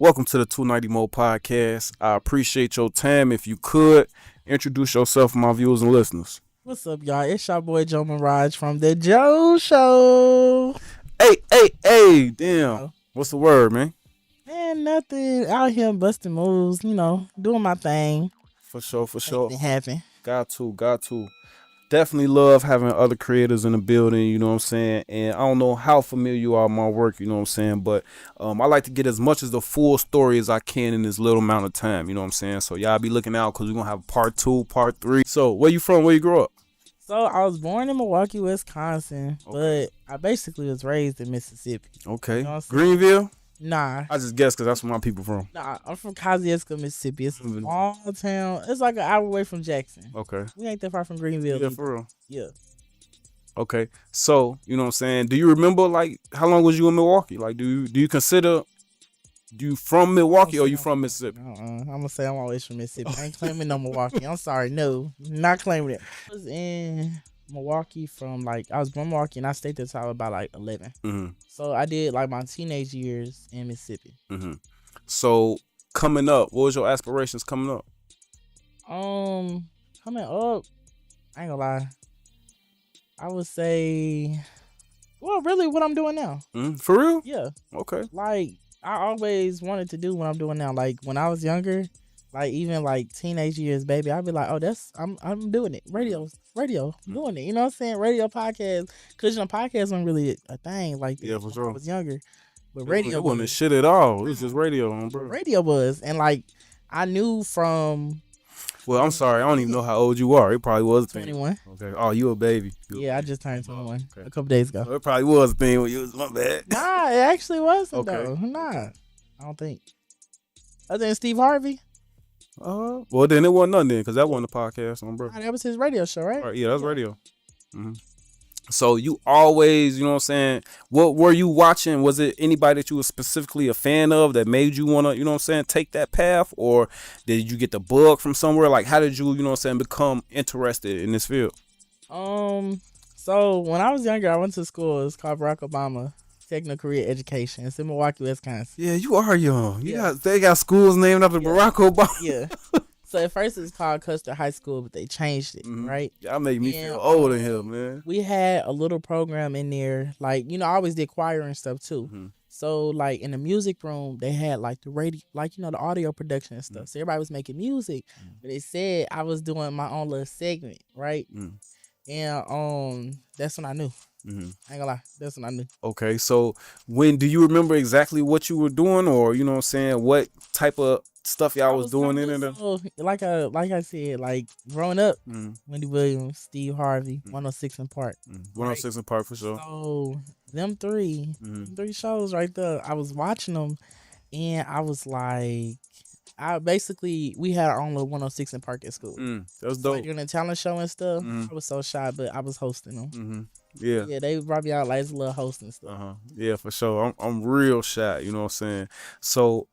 Welcome to the 290 Mo podcast. I appreciate your time. If you could, introduce yourself to my viewers and listeners. What's up, y'all? It's your boy JoMaraj from the Joe Show. Hey, damn. Oh, What's the word, man? man, nothing out here busting moves, doing my thing, For sure, for sure. making it happen. Got to. Definitely love having other creators in the building, you know what I'm saying? And I don't know how familiar you are with my work, you know what I'm saying? But I like to get as much as the full story as I can in this little amount of time, you know what I'm saying? So y'all be looking out because we're going to have part 2, part 3. So where you from? Where you grew up? So I was born in Milwaukee, Wisconsin, Okay. but I basically was raised in Mississippi. Okay. You know what I'm saying? Greenville? Nah, I just guessed because that's where my people from. I'm from Kosciuszko, Mississippi. It's a Mhm. small town. It's like an hour away from Jackson. Okay. We ain't that far from Greenville. Yeah, either. for real. Yeah. Okay. So, you know what I'm saying? Do you remember, like, how long was you in Milwaukee? Like, do you consider you from Milwaukee or you from Mississippi? I'm gonna say I'm always from Mississippi. I ain't claiming no Milwaukee. I'm sorry, no, not claiming it. I was in Milwaukee I was born in Milwaukee and I stayed there till I was about like 11. Mm-hmm. So I did like my teenage years in Mississippi. Mm-hmm. So, coming up, what was your aspirations coming up? Coming up, I ain't gonna lie. I would say, well, really, what I'm doing now. For real? Yeah, Okay. like I always wanted to do what I'm doing now. Like when I was younger, like even like teenage years, baby, I'd be like, oh, I'm doing it. Radio, I'm doing it. You know what I'm saying? Radio podcast, cause podcasts weren't really a thing like that Yeah, for when sure. I was younger, but It radio wasn't was. shit at all. It was just radio, bro. Radio was, and like I knew from Well, I'm sorry. I don't even know how old you are. It probably was a thing. 21. Okay. Oh, you a baby. Yeah, I just turned 21 okay. a couple days ago. So it probably was a thing when you was my bad. Nah, it actually wasn't Okay. though. Nah, I don't think. Other than Steve Harvey, Well, then it wasn't nothing then because that wasn't a podcast, bro. nah, that was his radio show, right? All right, yeah, that's radio. hmm So you always, you know what I'm saying? What were you watching? Was it anybody that you were specifically a fan of that made you want to, you know what I'm saying, take that path? Or did you get the bug from somewhere? Like, how did you, you know what I'm saying, become interested in this field? So when I was younger, I went to school. It's called Barack Obama Technical Career Education. It's in Milwaukee, Wisconsin. Yeah, you are young. Yeah. They got schools named after Barack Obama. Yeah. So at first it was called Custer High School, but they changed it, right? Y'all make me Yeah. feel old in here, man. We had a little program in there, like I always did choir and stuff too. Mhm. So like in the music room, they had like the radio, like the audio production and stuff. So everybody was making music, but they said I was doing my own little segment, right? Mm. And that's when I knew. Mhm. I ain't gonna lie, that's when I knew. Okay, so do you remember exactly what you were doing, or you know what I'm saying, what type of stuff y'all was doing in there? So, like I said, like growing up, Mm. Wendy Williams, Steve Harvey, 106 in Park. 106 in Park for sure. So them three, Mhm. them three shows right there, I was watching them, and I was like, we had our own little 106 in Park at school. That was So, like dope. during the talent show and stuff, Mhm. I was so shy, but I was hosting them. Mm-hmm. Yeah. Yeah, they brought me out like as a little host and stuff. Yeah, for sure. I'm real shy, you know what I'm saying? So,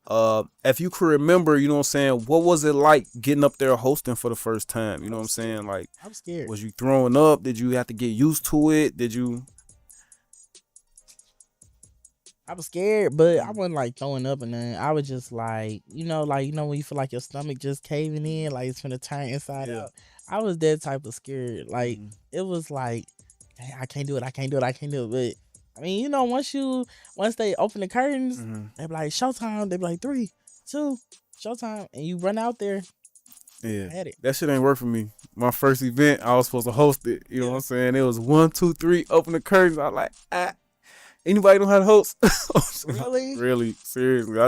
if you could remember, you know what I'm saying, what was it like getting up there hosting for the first time? You know what I'm saying? Like, I'm scared. was you throwing up? Did you have to get used to it? Did you? I was scared, but I wasn't like throwing up and nothing. I was just like, when you feel like your stomach just caving in, like it's gonna turn inside Yeah. out. I was that type of scared. Like Mhm. it was like, "Dang, I can't do it. I can't do it. I can't do it." But I mean, once they open the curtains, Mhm. they be like showtime. They be like 3, 2, showtime, and you run out there. Yeah. Had it. That shit ain't work for me. My first event, I was supposed to host it. You know what I'm saying? It was 1, 2, 3, open the curtains. I was like, anybody know how to host? Really? Really, seriously.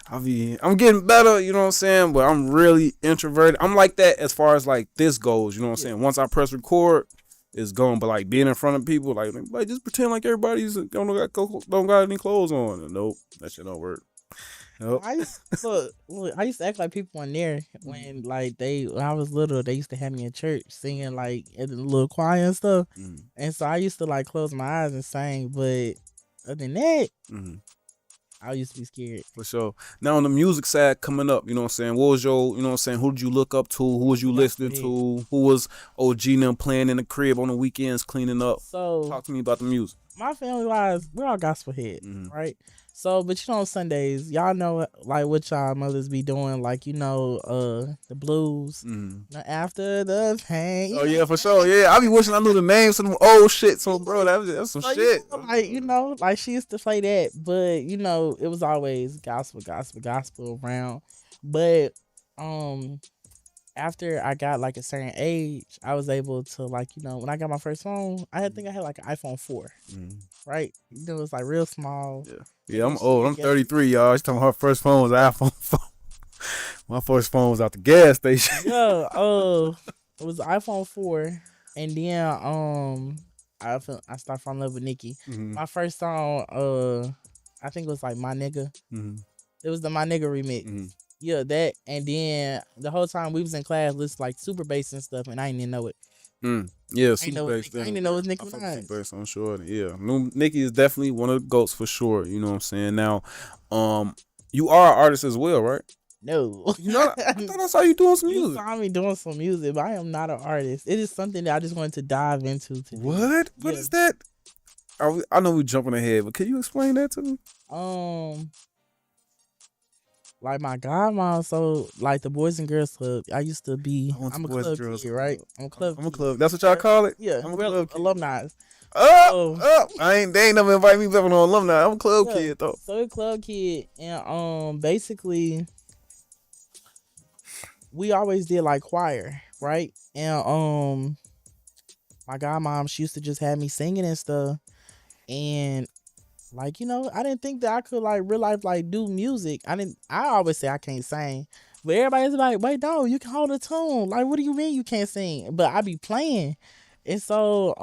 I'm getting better, you know what I'm saying? But I'm really introverted. I'm like that as far as like this goes, you know what I'm saying? Once I press record, it's gone. But like being in front of people, like just pretend like everybody's don't got any clothes on. Nope, that shit don't work. Nope. I used to act like people in there when when I was little, they used to have me in church singing like in the little choir and stuff. Mhm. And so I used to like close my eyes and sing, but other than that, Mhm. I used to be scared. For sure. Now on the music side coming up, you know what I'm saying? What was your, you know what I'm saying? Who did you look up to? Who was you listening to? Who was OG and them playing in the crib on the weekends cleaning up? So Talk to me about the music. my family wise, we're all gospel head, Mhm. right? So, but Sundays, y'all know like what y'all mothers be doing, like the blues. Mm. After the pain. Oh yeah, for sure. Yeah, I be wishing I knew the names of them old shit. So, bro, that's some So shit. like she used to play that, but it was always gospel, gospel, gospel around. But after I got like a certain age, I was able to when I got my first phone, think I had like an iPhone 4, right? It was like real small. Yeah, yeah. I'm old. I'm 33, y'all. She's talking about her first phone was an iPhone phone. My first phone was out the gas station. Yeah, it was iPhone 4, and then I started falling in love with Nicki. My first song, I think it was like My Nigga. It was the My Nigga remix. Yeah, that, and then the whole time we was in class, listening like super bass and stuff, and I didn't even know it. Yeah, super bass. I didn't know it was Nicki Minaj. Super bass, I'm sure. Yeah, Nicki is definitely one of the goats for sure. You know what I'm saying? Now, you are an artist as well, right? No, I thought I saw you doing some music. You saw me doing some music, but I am not an artist. It is something that I just wanted to dive into today. What? What is that? I know we're jumping ahead, but can you explain that to me? Like my godmom, so like the Boys and Girls Club. I used to be. I'm a club kid, right? I'm a club. That's what y'all call it. Yeah, I'm a club kid. Alumni. They ain't never invite me back on alumni. I'm a club kid though. So a club kid, and basically, we always did like choir, right? And my godmom, she used to just have me singing and stuff, and like, I didn't think that I could like real life like do music. I always say I can't sing. But everybody's like, wait, no, you can hold a tune. Like, what do you mean you can't sing? But I be playing. And so,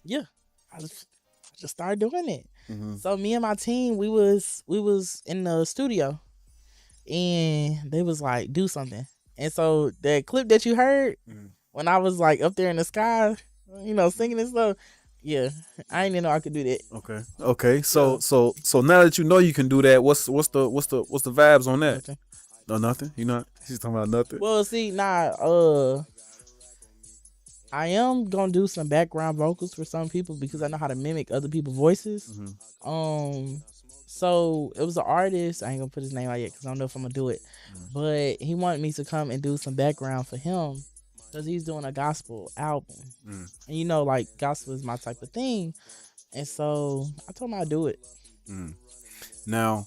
yeah, I just started doing it. So me and my team, we was in the studio, and they was like, do something. And so that clip that you heard when I was like up there in the sky, singing and stuff. Yeah, I didn't know I could do that. Okay. So now that you know you can do that, what's the vibes on that? Nothing. No, nothing. You not? She's talking about nothing. Well, see, I am gonna do some background vocals for some people because I know how to mimic other people's voices. So it was an artist. I ain't gonna put his name out yet because I don't know if I'm gonna do it. But he wanted me to come and do some background for him because he's doing a gospel album, and like gospel is my type of thing. And so I told him I'd do it. Now,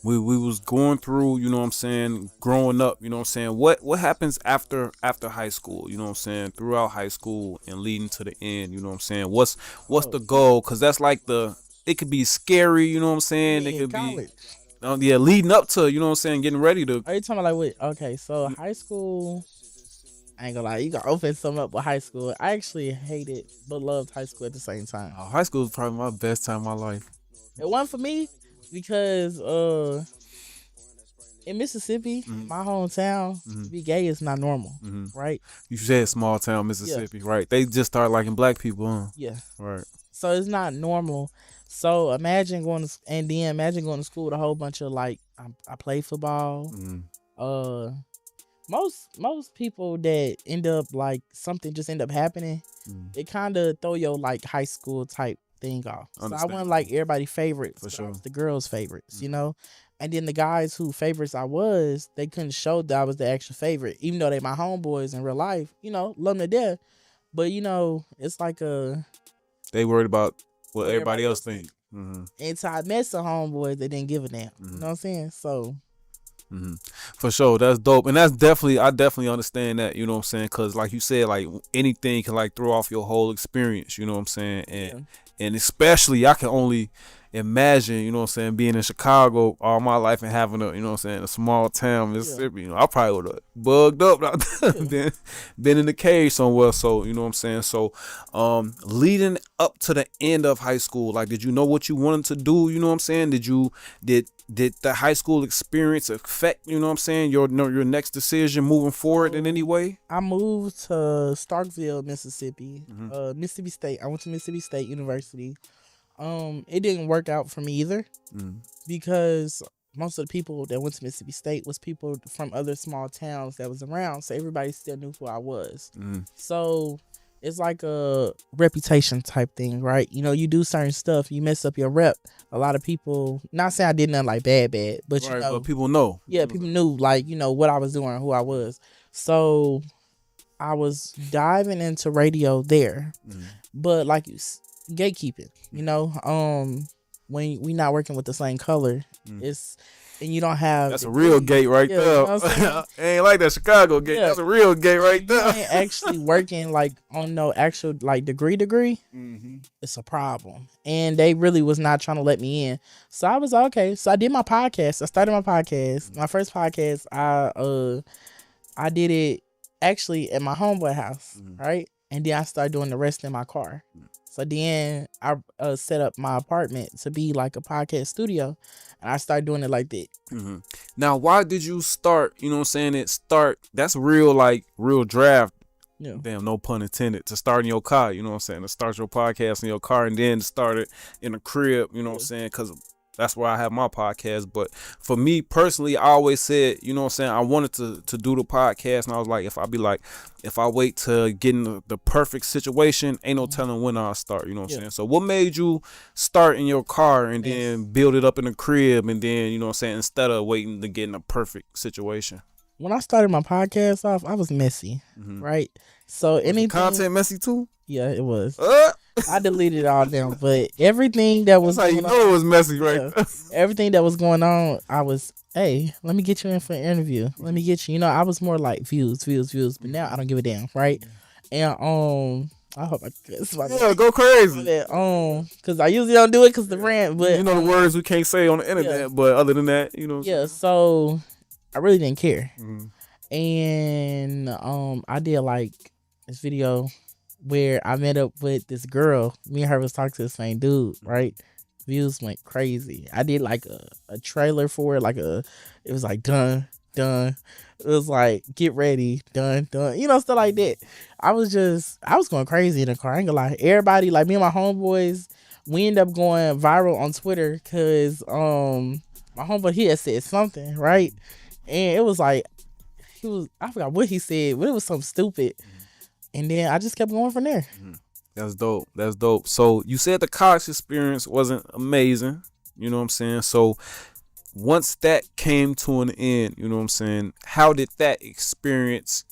we was going through, you know what I'm saying, growing up, you know what I'm saying. What happens after high school, you know what I'm saying, throughout high school and leading to the end, you know what I'm saying. What's the goal? Because that's like it could be scary, you know what I'm saying. It could college. be leading up to, you know what I'm saying, getting ready to. Are you talking about like what? Okay, so high school. I ain't gonna lie, you gotta open something up with high school. I actually hated but loved high school at the same time. High school is probably my best time of my life. It wasn't for me because in Mississippi, my hometown, to be gay is not normal, right? You said small town Mississippi, right? They just start liking black people, huh? Yeah. Right. So it's not normal. So imagine going to school with a whole bunch of like I played football. Most people that end up like something just end up happening, it kind of throw your like high school type thing off. So I wasn't like everybody's favorites, for sure. I was the girls' favorites, and then the guys who favorites I was, they couldn't show that I was the actual favorite, even though they my homeboys in real life, love them to death. But it's like they worried about what everybody else think. And so I met some homeboys that didn't give a damn. You know what I'm saying? So. For sure, that's dope, and I definitely understand that, you know what I'm saying, because like you said, like anything can like throw off your whole experience, you know what I'm saying, and especially I can only imagine, you know what I'm saying, being in Chicago all my life and having a, you know what I'm saying, a small town Mississippi, I probably would have bugged up, been in the cage somewhere. So you know what I'm saying. So leading up to the end of high school, like, did you know what you wanted to do? You know what I'm saying. Did the high school experience affect, you know what I'm saying, your next decision moving forward in any way? I moved to Starkville, Mississippi, Mississippi State. I went to Mississippi State University. It didn't work out for me either because most of the people that went to Mississippi State was people from other small towns that was around, so everybody still knew who I was. So it's like a reputation type thing, right? You know, you do certain stuff, you mess up your rep. A lot of people, not saying I did nothing like bad, but you Right, but know, people know. yeah, people knew like, you know, what I was doing, who I was. So I was diving into radio there, but like gatekeeping, you know, when we not working with the same color, it's and you don't have That's a real gate right yeah, there. you know what I'm saying? Ain't like that Chicago gate. Yeah. That's a real gate right You there. ain't actually working like on no actual like degree. Mm-hmm. It's a problem, and they really was not trying to let me in. So I was like, okay. So I did my podcast. I started my podcast. My first podcast, I did it actually at my homeboy house, right? And then I started doing the rest in my car. So then I set up my apartment to be like a podcast studio, and I started doing it like that. Now, why did you start? You know what I'm saying? That's real, like real draft. Yeah. Damn, no pun intended. To start in your car, you know what I'm saying? To start your podcast in your car and then start it in a crib, you know what I'm saying? Because that's where I have my podcast. But for me personally, I always said, you know what I'm saying, I wanted to do the podcast. And I was like, if I wait to get in the perfect situation, ain't no telling when I'll start, you know what I'm saying? So what made you start in your car and then build it up in the crib and then, you know what I'm saying, instead of waiting to get in a perfect situation? When I started my podcast off, I was messy, right? So anything Content messy too? Yeah, it was. I deleted it all down, but everything that was that's how you know it was messy, right? Yeah, everything that was going on, I was, hey, let me get you in for an interview. Let me get you. You know, I was more like views. But now I don't give a damn, right? And I hope I yeah, go crazy. Because I usually don't do it because the rant, but you know the words we can't say on the internet. But other than that, you know. Yeah, so I really didn't care, and I did like this video where I met up with this girl. Me and her was talking to the same dude, right? Views went crazy. I did like a trailer for it, it was like done. It was like get ready, done. You know, stuff like that. I was going crazy in the car. I ain't gonna lie. Everybody, like me and my homeboys, we end up going viral on Twitter because my homeboy he had said something, right? And it was like I forgot what he said, but it was something stupid. And then I just kept going from there. That's dope. So you said the college experience wasn't amazing. You know what I'm saying? So once that came to an end, you know what I'm saying, how did that experience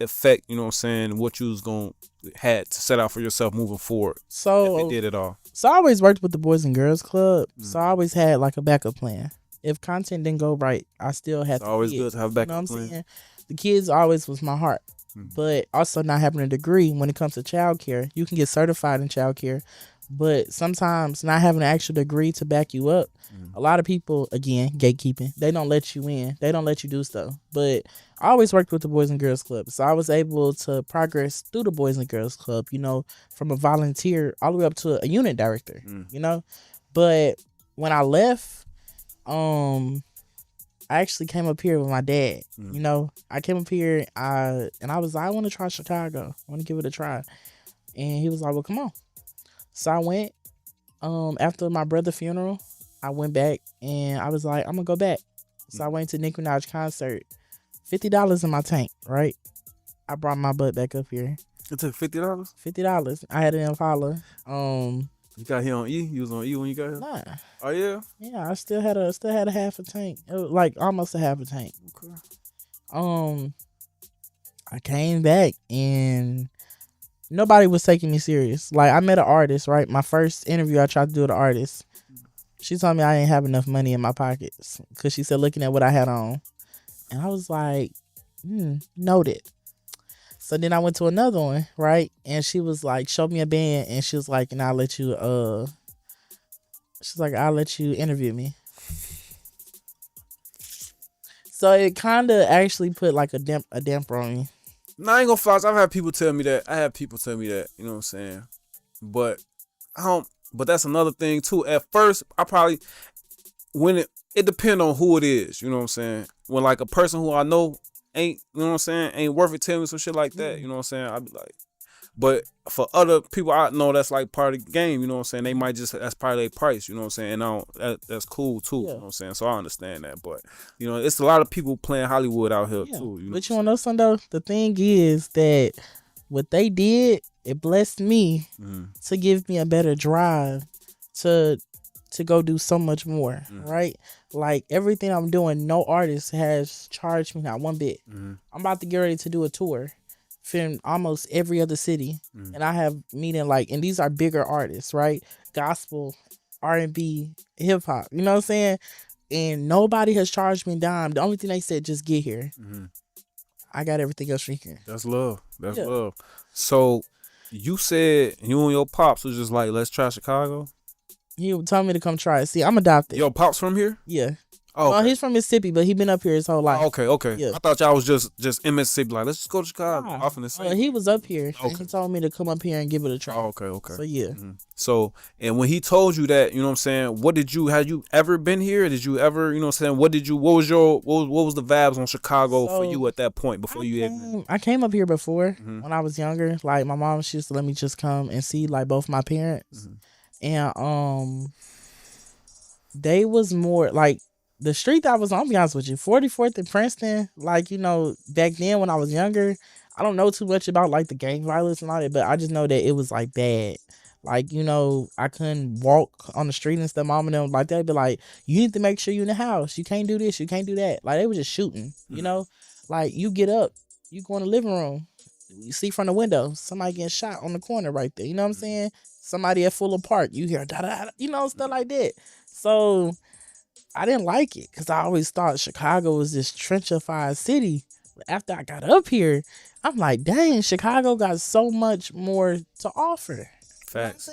affect, you know what I'm saying, what you was had to set out for yourself moving forward? So if it did at all. So I always worked with the Boys and Girls Club. So I always had like a backup plan. If content didn't go right, I still had it's always good to have a backup plan. You know what I'm saying? The kids always was my heart. But also not having a degree when it comes to childcare. You can get certified in childcare, but sometimes not having an actual degree to back you up. A lot of people, again, gatekeeping, they don't let you in. They don't let you do stuff. But I always worked with the Boys and Girls Club. So I was able to progress through the Boys and Girls Club, you know, from a volunteer all the way up to a unit director, you know. But when I left, I actually came up here with my dad. You know, I came up here and I was like, I want to try Chicago. I want to give it a try. And he was like, well, come on. So I went. After my brother's funeral, I went back and I was like, I'm going to go back. So I went to Nicki Minaj concert. $50 in my tank, right? I brought my butt back up here. It took $50? $50. I had an Impala. You got here on E? You was on E when you got here? Nah. Oh yeah? Yeah, I still had a half a tank. It was like almost a half a tank. Okay. I came back and nobody was taking me serious. Like I met an artist, right? My first interview I tried to do with an artist. She told me I didn't have enough money in my pockets. Cause she said looking at what I had on. And I was like, noted. So then I went to another one, right? And she was like, show me a band. And she was like, and I'll let you, I'll let you interview me. So it kind of actually put like a damper on me. No, I ain't gonna fly. I've had people tell me that. You know what I'm saying? But but that's another thing too. At first, I probably, when it depends on who it is, you know what I'm saying? When like a person who I know ain't, you know what I'm saying, ain't worth it, tell me some shit like that, you know what I'm saying? I'd be like, but for other people I know that's like part of the game, you know what I'm saying? They might just, that's part of their price, you know what I'm saying? And that's cool too, you know what I'm saying? So I understand that, but you know, it's a lot of people playing Hollywood out here too. But you wanna know something though? The thing is that what they did, it blessed me Mm-hmm. to give me a better drive to go do so much more, Mm-hmm. right? Like everything I'm doing, no artist has charged me not one bit. Mm-hmm. I'm about to get ready to do a tour, film almost every other city, Mm-hmm. and I have meeting like, and these are bigger artists, right? Gospel, R&B, hip hop. You know what I'm saying? And nobody has charged me a dime. The only thing they said, just get here. Mm-hmm. I got everything else from here. That's love. That's Yeah. love. So you said you and your pops was just like, let's try Chicago. He told me to come try it. See, I'm adopted. Your pops from here? Yeah. Oh, Well, okay. he's from Mississippi, but he been up here his whole life. Oh, okay. Yeah. I thought y'all was just in Mississippi. Like, let's just go to Chicago. Nah. Off in the same. He was up here, and Okay. he told me to come up here and give it a try. Oh, okay. So yeah. Mm-hmm. So, and when he told you that, you know what I'm saying, had you ever been here? Did you ever, you know what I'm saying, what was the vibes on Chicago for you at that point before I came up here before Mm-hmm. when I was younger. Like my mom, she used to let me just come and see like both my parents, and they was more like the street that I was on. I'll be honest with you, 44th and Princeton. Like back then when I was younger, I don't know too much about like the gang violence and all that, but I just know that it was like bad. Like I couldn't walk on the street and stuff. Mom and them like they'd be like, you need to make sure you in the house. You can't do this. You can't do that. Like they were just shooting. Like you get up, you go in the living room, you see from the window somebody getting shot on the corner right there. You know what I'm saying? Somebody at Fuller Park, you hear da da, stuff like that. So I didn't like it because I always thought Chicago was this trenchified city. But after I got up here, I'm like, dang, Chicago got so much more to offer. Facts.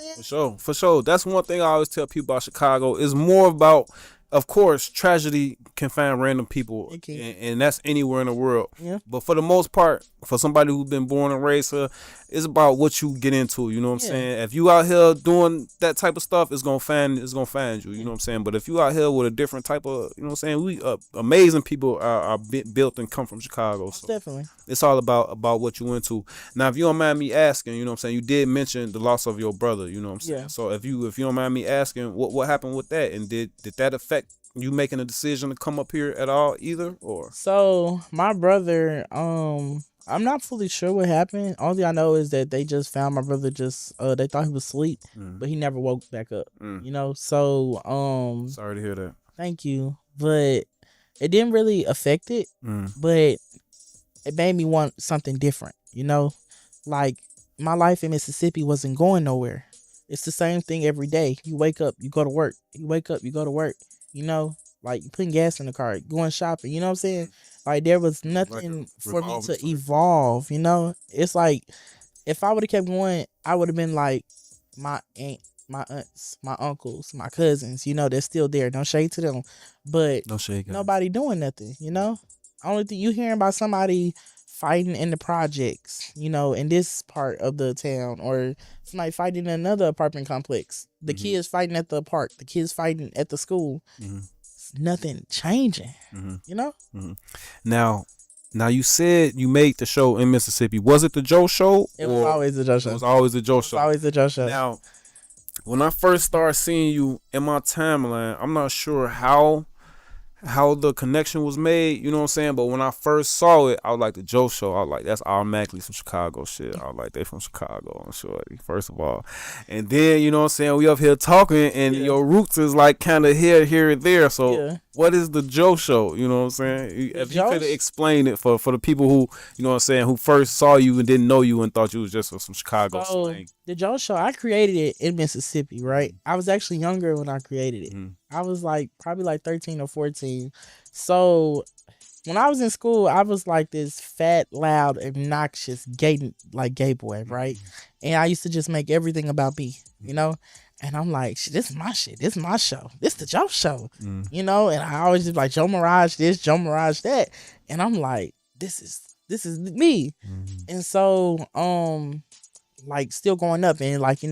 For sure. That's one thing I always tell people about Chicago. It's more about, of course, tragedy can find random people, and that's anywhere in the world. Yeah. But for the most part, for somebody who's been born and raised here, it's about what you get into. You know what I'm saying? If you out here doing that type of stuff, it's gonna find you. You know what I'm saying? But if you out here with a different type of, you know what I'm saying? We amazing people are built and come from Chicago. So definitely. It's all about what you into. Now, if you don't mind me asking, you know what I'm saying? You did mention the loss of your brother. You know what I'm saying? Yeah. So if you don't mind me asking, what happened with that, and did that affect you making a decision to come up here at all either, or? So my brother, I'm not fully sure what happened. All I know is that they just found my brother they thought he was asleep, but he never woke back up. So Sorry to hear that. Thank you. But it didn't really affect it, but it made me want something different, Like my life in Mississippi wasn't going nowhere. It's the same thing every day. You wake up, you go to work. You wake up, you go to work. Like putting gas in the car, going shopping. You know what I'm saying? Like there was nothing for me to evolve. It's like if I would have kept going, I would have been like my aunt, my aunts, my uncles, my cousins. They're still there. No shade to them, but no shade, guys. Nobody doing nothing. Only thing you hearing about somebody fighting in the projects, in this part of the town, or somebody fighting in another apartment complex. The kids fighting at the park, the kids fighting at the school. Nothing changing, Now you said you made the show in Mississippi. Was it the Joe Show? It was always the Joe Show. It was always the Joe Show. Always the Joe Show. Now, when I first started seeing you in my timeline, I'm not sure how the connection was made, you know what I'm saying? But when I first saw it, I was like, the Joe Show. I was like, that's automatically some Chicago shit. I was like, they from Chicago, I'm sure, first of all. And then, you know what I'm saying, we up here talking, and your roots is like kind of here and there. So what is the Joe Show? You know what I'm saying? If you could explain it for the people who, you know what I'm saying, who first saw you and didn't know you and thought you was just some Chicago slang. The Joe Show, I created it in Mississippi, right? I was actually younger when I created it. I was probably 13 or 14. So when I was in school, I was like this fat, loud, obnoxious gay boy, right? And I used to just make everything about me, And I'm like, this is my shit. This is my show. This the Joe Show, And I always just like JoMaraj this, JoMaraj that, and I'm like, this is me. And so still going up and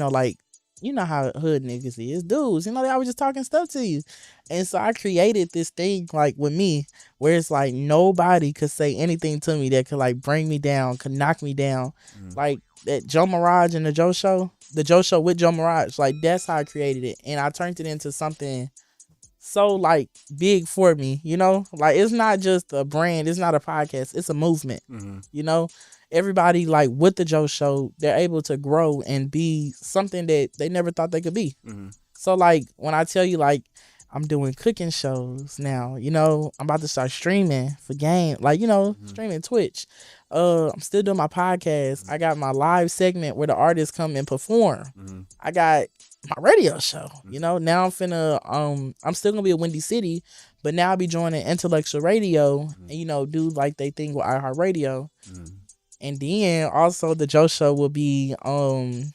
you know how hood niggas is, dudes. They always just talking stuff to you. And so I created this thing with me where it's like nobody could say anything to me that could bring me down, could knock me down. Like that JoMaraj and the Joe Show with JoMaraj. That's how I created it. And I turned it into something so like big for me, you know? Like it's not just a brand, it's not a podcast, it's a movement. Mm-hmm. You know? Everybody like with the Joe Show, they're able to grow and be something that they never thought they could be. Mm-hmm. So like when I tell you like I'm doing cooking shows now, you know, I'm about to start streaming for game, like, you know, streaming Twitch. I'm still doing my podcast. I got my live segment where the artists come and perform. Mm-hmm. I got my radio show, you know. Now I'm finna I'm still gonna be at Windy City, but now I'll be joining Intellectual Radio and, you know, do like they thing with iHeartRadio. Mm-hmm. And then also the Joe Show will be I'm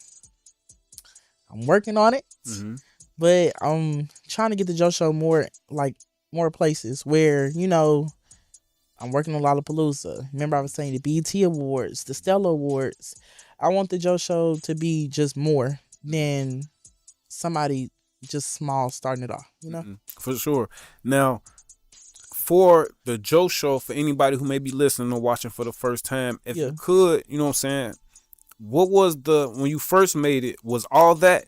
working on it. Mm-hmm. But I'm trying to get the Joe Show more places where, you know, I'm working on Lollapalooza. Remember I was saying the BET Awards, the Stella Awards. I want the Joe Show to be just more than somebody just small starting it off, you know? Mm-hmm. For sure. Now, for the Joe Show, for anybody who may be listening or watching for the first time, if you could, you know what I'm saying, what was when you first made it, was all that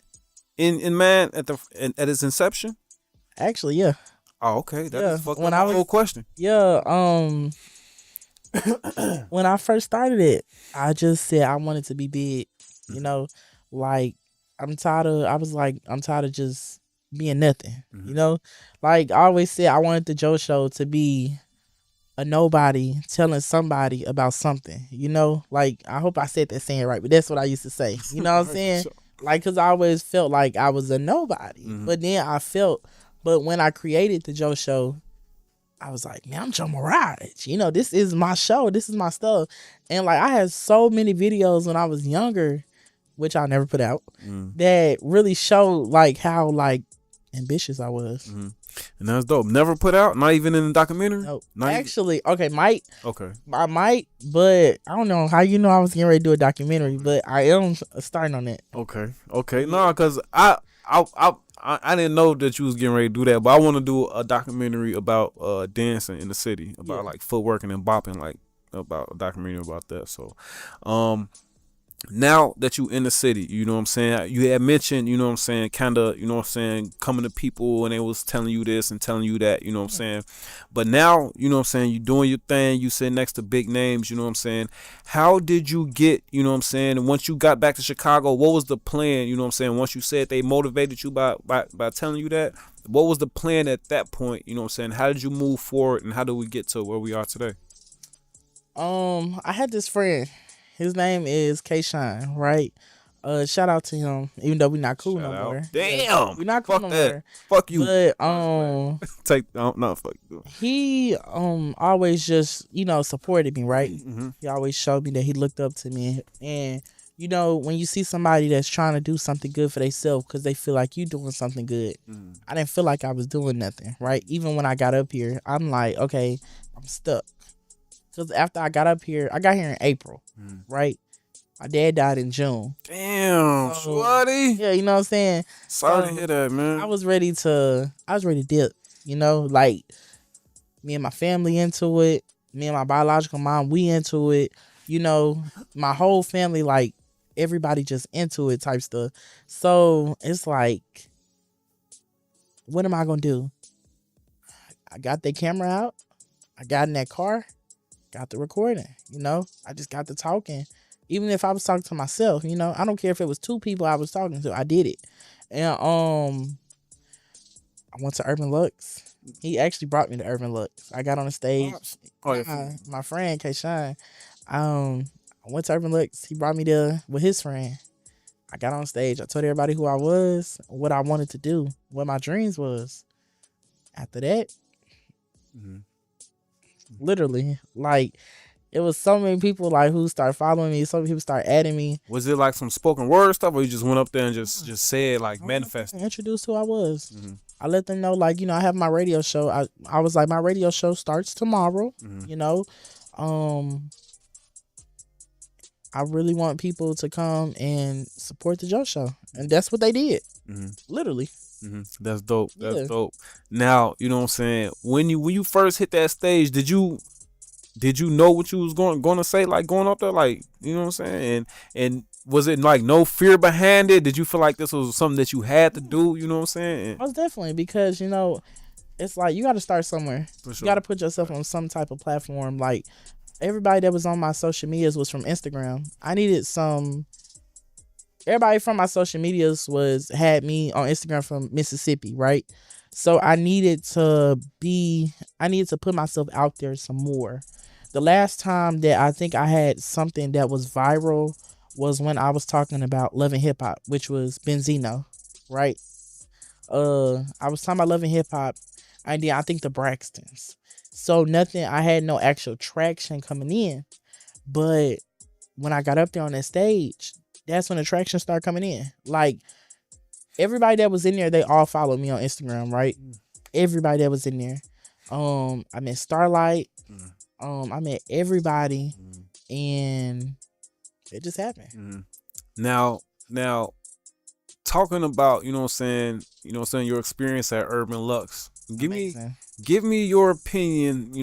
in man at its inception? Actually, yeah. Oh, okay. That's when I was, whole question. Yeah. When I first started it, I just said I wanted to be big. You know, like I'm tired of just being nothing. Mm-hmm. You know, like I always said, I wanted the Joe Show to be a nobody telling somebody about something. You know, like I hope I said that saying right, but that's what I used to say. You know what I'm saying? Sure. Like, cause I always felt like I was a nobody, but then but when I created the Joe Show, I was like, man, I'm JoMaraj. You know, this is my show. This is my stuff. And like, I had so many videos when I was younger, which I never put out, that really showed like how like ambitious I was. Mm-hmm. And that's dope. Never put out? Not even in the documentary? No. Not Actually, okay, might. Okay. I might, but I don't know how you know I was getting ready to do a documentary, but I am starting on that. Okay. No, because I didn't know that you was getting ready to do that, but I want to do a documentary about dancing in the city, about like footworking and bopping, like about a documentary about that. So, now that you in the city, you know what I'm saying, you had mentioned, you know what I'm saying, kind of, you know what I'm saying, coming to people and they was telling you this and telling you that, you know what I'm saying, but now, you know what I'm saying, you doing your thing, you sitting next to big names, you know what I'm saying. How did you get, you know what I'm saying, and once you got back to Chicago, what was the plan, you know what I'm saying, once you said they motivated you by telling you that, what was the plan at that point, you know what I'm saying, how did you move forward and how did we get to where we are today? I had this friend. His name is K-Shine, right? Shout out to him, even though we're not cool no more. Damn, we're not cool no more. Fuck you. But fuck you. He always just, you know, supported me, right? Mm-hmm. He always showed me that he looked up to me, and you know, when you see somebody that's trying to do something good for themselves because they feel like you doing something good, I didn't feel like I was doing nothing, right? Even when I got up here, I'm like, okay, I'm stuck. Because after I got up here, I got here in April, right? My dad died in June. Damn, shorty. Yeah, you know what I'm saying? Sorry to hear that, man. I was ready to dip, you know? Like, me and my family into it. Me and my biological mom, we into it. You know, my whole family, like, everybody just into it type stuff. So, it's like, what am I going to do? I got the camera out. I got in that car. Got the recording, you know, I just got to talking. Even if I was talking to myself, you know, I don't care if it was two people I was talking to, I did it. And I went to Urban Lux. He actually brought me to Urban Lux. I got on the stage. My friend K-Shine. I went to Urban Lux. He brought me there with his friend. I got on stage. I told everybody who I was, what I wanted to do, what my dreams was. After that, literally, like, it was so many people like who started following me. So many people started adding me. Was it like some spoken word stuff, or you just went up there and just said like manifest? Introduced who I was. I let them know, like, you know, I have my radio show. I was like, my radio show starts tomorrow. You know, I really want people to come and support the Joe Show, and that's what they did. Literally. That's dope. That's dope. Now, you know what I'm saying, when you first hit that stage, did you know what you was going to say, like going up there, like, you know what I'm saying, and was it like no fear behind it? Did you feel like this was something that you had to do? You know what I'm saying? Most definitely, because, you know, it's like you got to start somewhere. For You sure. got to put yourself on some type of platform. Like everybody that was on my social medias was from Instagram. I needed some. Everybody from my social medias had me on Instagram from Mississippi, right? So I needed to put myself out there some more. The last time that I think I had something that was viral was when I was talking about Love and Hip Hop, which was Benzino, right? I was talking about Love and Hip Hop, and then I think the Braxtons. So nothing, I had no actual traction coming in, but when I got up there on that stage, that's when the traction started coming in. Like everybody that was in there, they all followed me on Instagram, right? Everybody that was in there. I met Starlight. I met everybody, and it just happened. Now, talking about, your experience at Urban Lux. Amazing. Give me your opinion,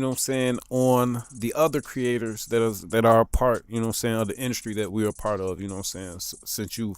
on the other creators that are a part, of the industry that we are part of, since you,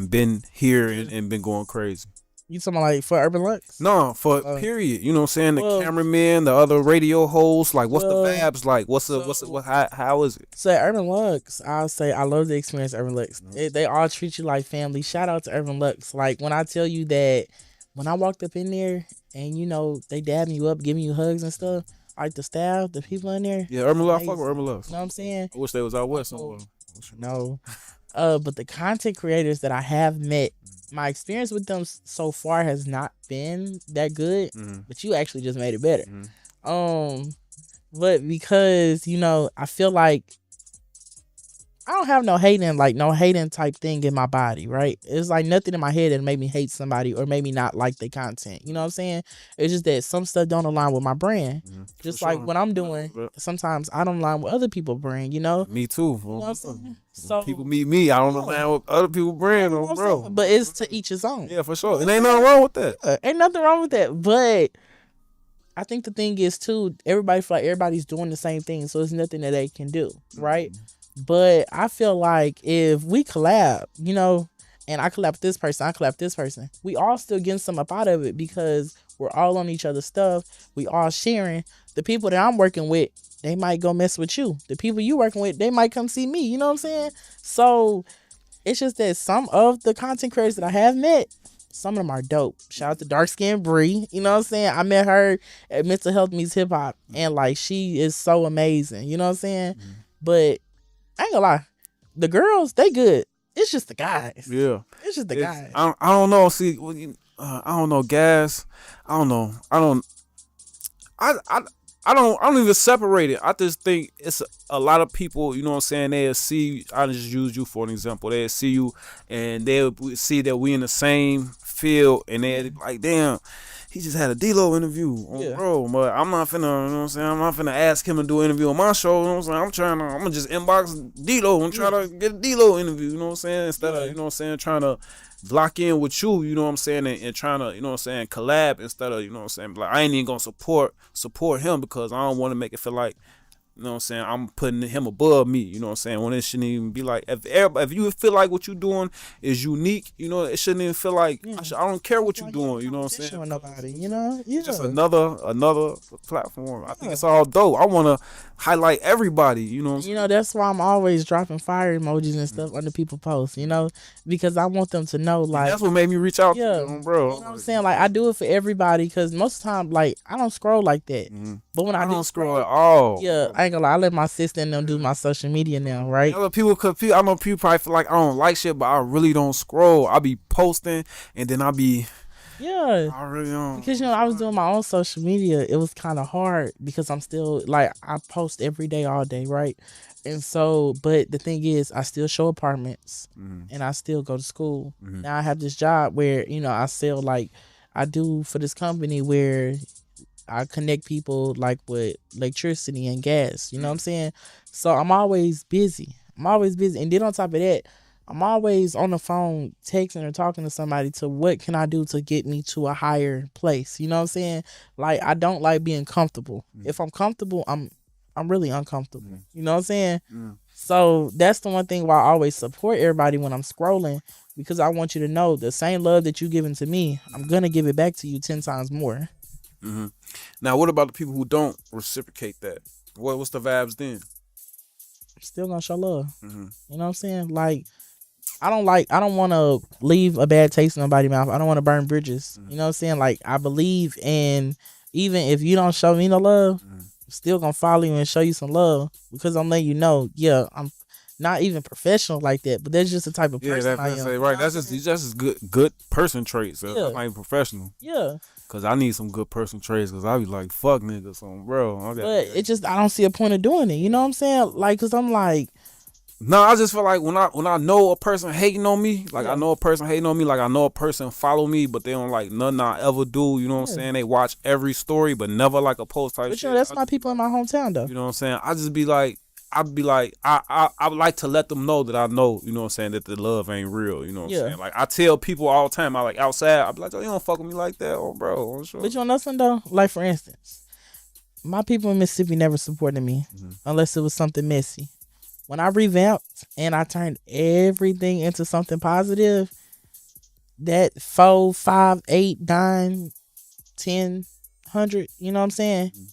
been here and been going crazy. You talking about like for Urban Lux? No, for period. The well, cameraman, the other radio hosts, like what's well, the vibes like? How is it? So at Urban Lux, I'll say I love the experience at Urban Lux. They all treat you like family. Shout out to Urban Lux. Like when I tell you that when I walked up in there and they dabbing you up, giving you hugs and stuff, like the staff, the people in there. Yeah, Urban Lux, fuck with Urban Lux. You know what I'm saying? I wish they was out west somewhere. No. But the content creators that I have met, my experience with them so far has not been that good. But you actually just made it better. But because, I feel like I don't have no hating type thing in my body, right? It's like nothing in my head that made me hate somebody or made me not like their content. You know what I'm saying? It's just that some stuff don't align with my brand. Just like what I'm doing, sometimes I don't align with other people's brand, Me too. You know what I'm saying? So people meet me, I don't align with other people's brand, bro. But it's to each his own. Yeah, for sure. And ain't nothing wrong with that. Ain't nothing wrong with that. But I think the thing is too, everybody feel like everybody's doing the same thing, so it's nothing that they can do, right? But I feel like if we collab, and I collab with this person, I collab with this person, we all still getting some up out of it because we're all on each other's stuff. We all sharing. The people that I'm working with, they might go mess with you. The people you working with, they might come see me. You know what I'm saying? So it's just that some of the content creators that I have met, some of them are dope. Shout out to Dark Skin Bree. You know what I'm saying? I met her at Mental Health Meets Hip Hop, and like she is so amazing. You know what I'm saying? But I ain't gonna lie, the girls, they good. It's just the guys. Yeah, it's just the guys. I don't know. See, I don't know, guys. I don't know. I don't even separate it. I just think it's a lot of people, you know what I'm saying, they'll see, I just use you for an example, they'll see you and they'll see that we in the same field and they're like, damn, he just had a D-Lo interview on bro, but I'm not finna, you know what I'm saying, I'm not finna ask him to do an interview on my show, you know what I'm saying, I'm gonna just inbox D-Lo and try to get a D-Lo interview, you know what I'm saying, instead of, you know what I'm saying, trying to lock in with you, you know what I'm saying, and trying to, you know what I'm saying, collab instead of, you know what I'm saying, like, I ain't even gonna support him because I don't want to make it feel like, you know what I'm saying, I'm putting him above me, you know what I'm saying, when it shouldn't even be like, if you feel like what you're doing is unique, you know, it shouldn't even feel like, I don't care what you're doing, you know what I'm saying, with nobody, you know, just another platform. I think it's all dope. I want to highlight everybody, you know what I'm saying? That's why I'm always dropping fire emojis and stuff under people posts, because I want them to know, like, that's what made me reach out to you, bro. You know what I'm saying? Like, I do it for everybody because most of the time, like, I don't scroll like that. But when I don't scroll at all. Yeah, I ain't gonna lie. I let my sister and them do my social media now, right? I know people probably feel like I don't like shit, but I really don't scroll. I be posting and then I be... Yeah, I really don't. Because, I was doing my own social media. It was kind of hard because I'm still, like, I post every day, all day, right? And so, but the thing is, I still show apartments and I still go to school. Now I have this job where, I sell, like, I do for this company where I connect people, like, with electricity and gas. You know what I'm saying? So I'm always busy. And then on top of that, I'm always on the phone texting or talking to somebody to what can I do to get me to a higher place. You know what I'm saying? Like, I don't like being comfortable. If I'm comfortable, I'm really uncomfortable. You know what I'm saying? So that's the one thing why I always support everybody when I'm scrolling, because I want you to know the same love that you giving to me, I'm going to give it back to you 10 times more. Hmm. Now, what about the people who don't reciprocate that? What's the vibes then? Still gonna show love. Hmm. You know what I'm saying? Like, I don't want to leave a bad taste in nobody's mouth. I don't want to burn bridges. Hmm. You know what I'm saying? Like, I believe in, even if you don't show me no love, Hmm. I'm still gonna follow you and show you some love, because I'm letting you know, yeah, I'm not even professional like that, but that's just the type of Yeah, person I that's am. say You know right. what I'm That's saying? just good person traits. That's Yeah, not even professional. yeah. Cause I need some good person traits. Cause I be like, fuck niggas, on bro. But it just, I don't see a point of doing it. You know what I'm saying? Like, cause I'm like, No, I just feel like when I know a person hating on me, like I yeah, know a person hating on me, like I know a person follow me, but they don't like nothing I ever do. You know what I'm yeah. saying? They watch every story, but never like a post type But you know, shit. that's my people in my hometown though. You know what I'm saying? I just be like, I'd be like, I would like to let them know that I know, you know what I'm saying, that the love ain't real. You know what I'm Yeah. saying? Like I tell people all the time, I like outside, I be like, oh, you don't fuck with me like that, oh bro, I'm sure. But you know something though? Like, for instance, my people in Mississippi never supported me Mhm. unless it was something messy. When I revamped and I turned everything into something positive, that 4, 5, 8, 9, 10, 100, you know what I'm saying? Mhm.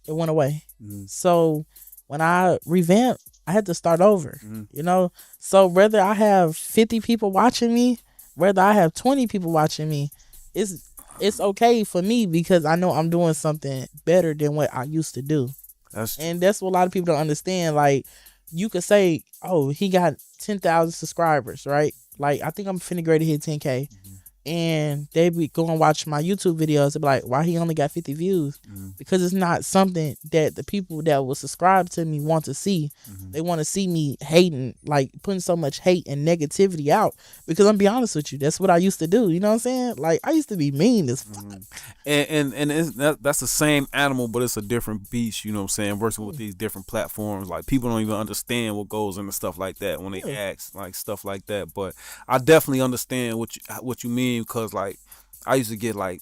It went away. Mhm. So when I revamped, I had to start over, Mhm. you know? So whether I have 50 people watching me, whether I have 20 people watching me, it's it's okay for me, because I know I'm doing something better than what I used to do. That's true. And that's what a lot of people don't understand. Like, you could say, oh, he got 10,000 subscribers, right? Like, I think I'm finna grade to hit 10K. Mhm. And they be go and watch my YouTube videos. They be like, why he only got 50 views? Mhm. Because it's not something that the people that will subscribe to me want to see. Mhm. They want to see me hating, like putting so much hate and negativity out. Because I'm be honest with you, that's what I used to do. You know what I'm saying? Like, I used to be mean as fuck. Mhm. And that's the same animal, but it's a different beast. You know what I'm saying? Working with these different platforms, like people don't even understand what goes into stuff like that when they Yeah. ask like stuff like that. But I definitely understand what you mean, because like I used to get like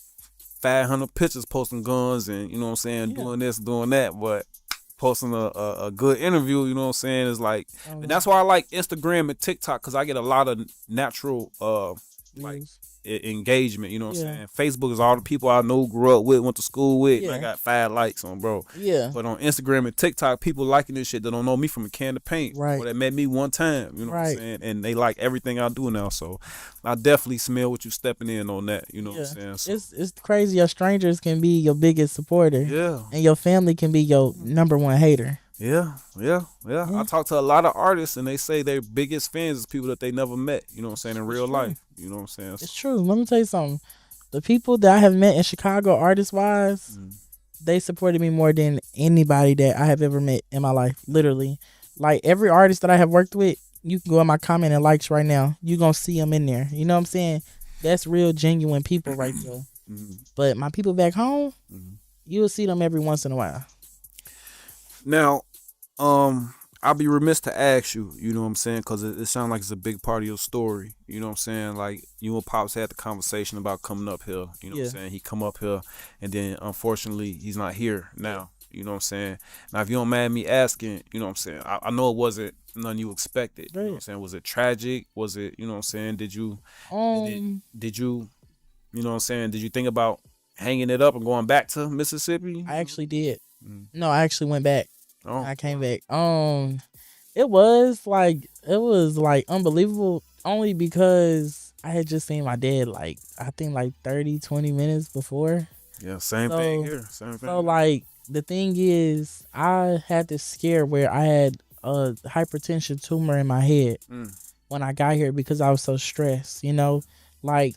500 pictures posting guns and you know what I'm saying, Yeah. doing this, doing that, but posting a good interview, you know what I'm saying, is like, and Um, that's why I like Instagram and TikTok, because I get a lot of natural like views. engagement. You know what Yeah. I'm saying? Facebook is all the people I know, grew up with, went to school with, and I Yeah. got 5 likes on, bro. Yeah. But on Instagram and TikTok, people liking this shit that don't know me from a can of paint, Right. or that met me one time. You know what I'm Right. saying? And they like everything I do now. So I definitely smell what you stepping in on that. You know Yeah. what I'm saying? So, It's crazy. Your strangers can be your biggest supporter. yeah. And your family can be your number one hater. Yeah. I talk to a lot of artists and they say their biggest fans is people that they never met, you know what I'm saying, in real true. life. You know what I'm saying? It's true. Let me tell you something. The people that I have met in Chicago, artist wise, Mhm. they supported me more than anybody that I have ever met in my life. Literally. Like, every artist that I have worked with, you can go in my comment and likes right now. You gonna see them in there. You know what I'm saying? That's real genuine people right there. Mhm. But my people back home, Mhm. you'll see them every once in a while. Now, I'll be remiss to ask you, you know what I'm saying, because it sounds like it's a big part of your story. You know what I'm saying? Like, you and Pops had the conversation about coming up here. You know what Yeah. I'm saying? He come up here, and then, unfortunately, he's not here now. You know what I'm saying? Now, if you don't mind me asking, you know what I'm saying, I know it wasn't none you expected. You know what I'm Right. saying? Was it tragic? Was it, you know what I'm saying, did you, did you, you know what I'm saying, did you think about hanging it up and going back to Mississippi? I actually did. Mm. No, I actually went back. Oh. I came back. It was like unbelievable, only because I had just seen my dad, like, I think like 30, 20 minutes before. Yeah, same thing So- here. Same thing. So, like, the thing is, I had this scare where I had a hypertension tumor in my head Mm. when I got here, because I was so stressed. You know, like,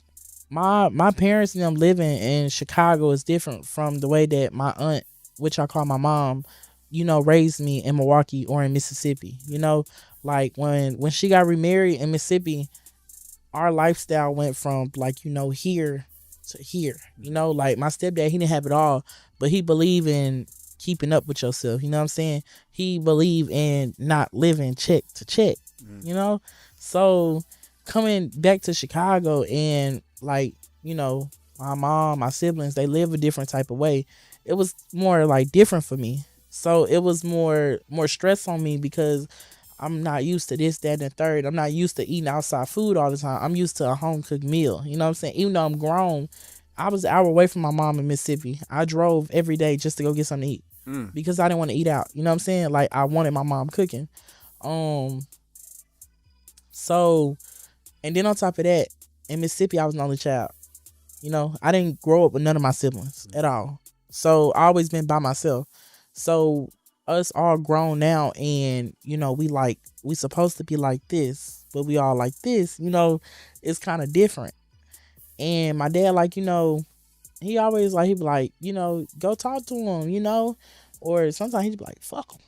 my parents and them living in Chicago is different from the way that my aunt, which I call my mom, you know, raised me in Milwaukee or in Mississippi. You know, like, when she got remarried in Mississippi, our lifestyle went from, like, you know, here to here. You know, like, my stepdad, he didn't have it all, but he believed in keeping up with yourself. You know what I'm saying? He believed in not living check to check. Mm. You know? So coming back to Chicago, and, like, you know, my mom, my siblings, they live a different type of way. It was more like different for me. So it was more stress on me, because I'm not used to this, that, and the third. I'm not used to eating outside food all the time. I'm used to a home cooked meal. You know what I'm saying? Even though I'm grown, I was an hour away from my mom in Mississippi. I drove every day just to go get something to eat because I didn't want to eat out. You know what I'm saying? Like I wanted my mom cooking. Um, so and then on top of that, in Mississippi, I was an only child. You know, I didn't grow up with none of my siblings at all. So I always been by myself. So us all grown now, and you know, we supposed to be like this, but we all like this. You know, it's kind of different. And my dad, like, you know, he always like, he be like, you know, go talk to him, you know, or sometimes he'd be like, fuck him.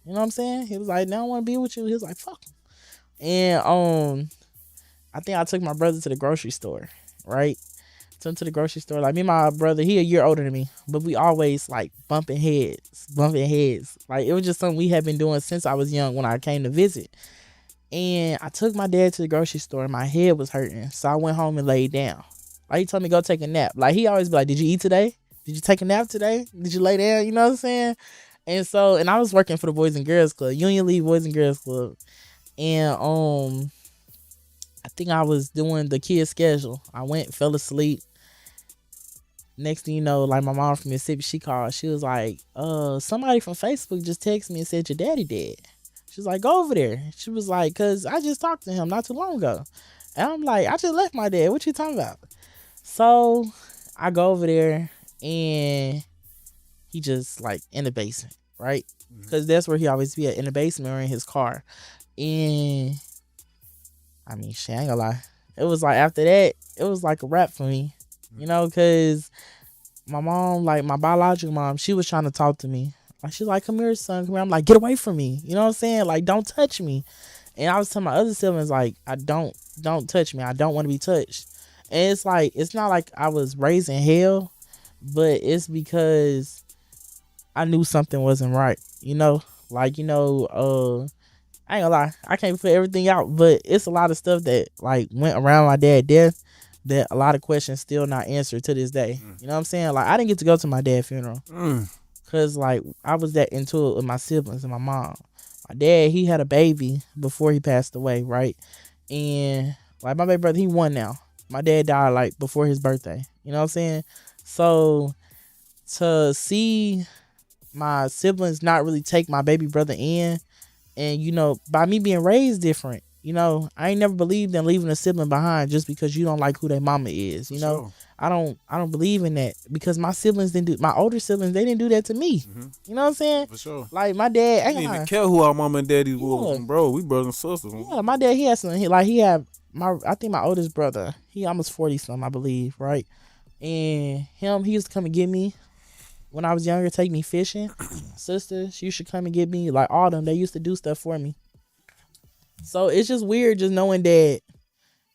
You know what I'm saying? He was like, "No, I don't want to be with you." He was like, "Fuck him." And I think I took my brother to the grocery store, right? Took him to the grocery store. Like me and my brother, he a year older than me, but we always like bumping heads, bumping heads. Like it was just something we had been doing since I was young when I came to visit. And I took my dad to the grocery store and my head was hurting. So I went home and laid down. Like he told me go take a nap. Like he always be like, "Did you eat today? Did you take a nap today? Did you lay down?" You know what I'm saying? And so, and I was working for the Boys and Girls Club, Union League Boys and Girls Club. And I think I was doing the kids schedule. I went, fell asleep. Next thing you know, like my mom from Mississippi, she called. She was like, somebody from Facebook just texted me and said your daddy dead. She was like, "Go over there." She was like, "Cause I just talked to him not too long ago." And I'm like, "I just left my dad. What you talking about?" So I go over there and he just like in the basement, right? Because that's where he always be at, in the basement or in his car. And I mean, shit, I ain't gonna lie. It was like after that, it was like a wrap for me, you know, because my mom, like my biological mom, she was trying to talk to me. Like she's like, "Come here, son, come here." I'm like, "Get away from me." You know what I'm saying? Like, don't touch me. And I was telling my other siblings, like, don't touch me. I don't want to be touched. And it's like, it's not like I was raised in hell, but it's because I knew something wasn't right. You know, like, you know, I ain't gonna lie, I can't put everything out, but it's a lot of stuff that like went around my dad's death that a lot of questions still not answered to this day. You know what I'm saying? Like I didn't get to go to my dad's funeral because like I was that into it with my siblings and my mom. My dad, he had a baby before he passed away, right? And like my baby brother, he won now. My dad died like before his birthday. You know what I'm saying? So to see my siblings not really take my baby brother in, and you know, by me being raised different, you know, I ain't never believed in leaving a sibling behind just because you don't like who their mama is. You know, I don't believe in that because my siblings didn't do, my older siblings, they didn't do that to me. You know what I'm saying? For sure. Like my dad, I didn't even care who our mama and daddy was, Yeah. bro. We brothers and sisters. yeah, my dad, he had some, he had I think my oldest brother, he almost 40 something, I believe, right? And he used to come and get me when I was younger, take me fishing. Sister, she used to come and get me, like all them, they used to do stuff for me. So it's just weird just knowing that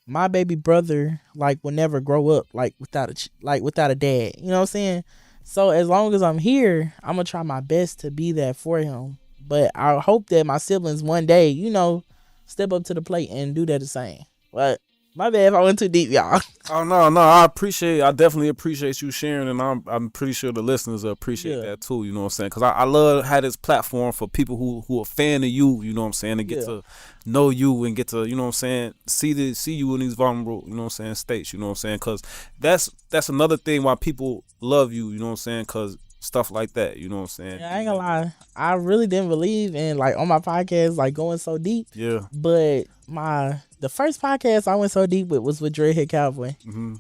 my baby brother like will never grow up like without a dad. You know what I'm saying? So as long as I'm here, I'm gonna try my best to be that for him. But I hope that my siblings one day, you know, step up to the plate and do that the same. But my bad if I went too deep, y'all. Oh no, I definitely appreciate you sharing, and I'm pretty sure the listeners appreciate that too. You know what I'm saying? Because I love how this platform for people who are fan of you. You know what I'm saying? And get to know you and get to, you know what I'm saying, see you in these vulnerable, you know what I'm saying, states. You know what I'm saying? Because that's another thing why people love you. You know what I'm saying? Because stuff like that. You know what I'm saying? Yeah, I ain't gonna lie. I really didn't believe in like on my podcast like going so deep. Yeah. But the first podcast I went so deep with was with Dreadhead Cowboy,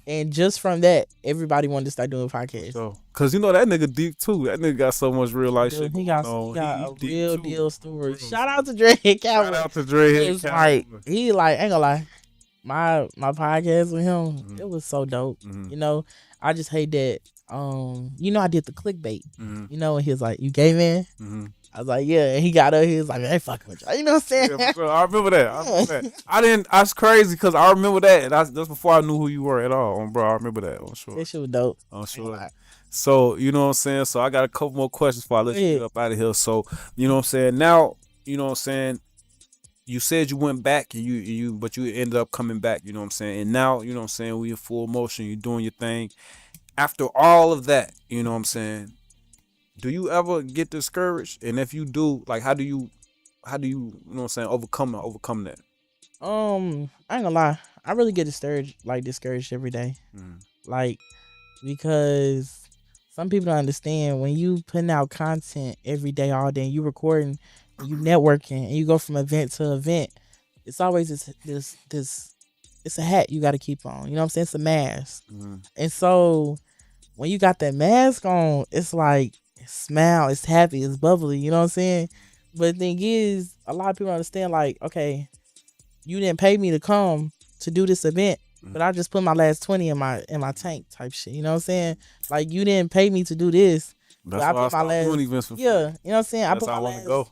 and just from that, everybody wanted to start doing podcasts. So, cause you know that nigga deep too. That nigga got so much real life shit. He got a real too. deal story. Shout out to Dreadhead Cowboy. Shout out to Dreadhead It's Cowboy. like he like, ain't gonna lie, my podcast with him, it was so dope. You know, I just hate that. You know, I did the clickbait. You know, and he was like, "You gay man?" I was like, "Yeah." And he got up. He was like, "I ain't fucking with you." You know what I'm saying? Yeah, for sure. I remember that. I didn't. That's crazy because I remember that. That's before I knew who you were at all, bro. I remember that. I'm sure. That shit was dope. I'm sure. So you know what I'm saying. So I got a couple more questions before I let you get up out of here. So you know what I'm saying. Now you know what I'm saying. You said you went back and but you ended up coming back. You know what I'm saying. And now you know what I'm saying. We in full motion. You doing your thing. After all of that, you know what I'm saying. Do you ever get discouraged? And if you do, like, how do you you know what I'm saying, overcome that? I ain't gonna lie. I really get discouraged every day. Like because some people don't understand when you putting out content every day, all day, and you recording, and you networking, and you go from event to event. It's always this. It's a hat you got to keep on. You know what I'm saying? It's a mask, and so when you got that mask on, it's like it's smile, it's happy, it's bubbly. You know what I'm saying? But the thing is, a lot of people understand like, okay, you didn't pay me to come to do this event, but I just put my last 20 in my tank type shit. You know what I'm saying? Like you didn't pay me to do this. That's but why I put my stopped doing events for free. yeah, you know what I'm saying? I That's put how I my want to go.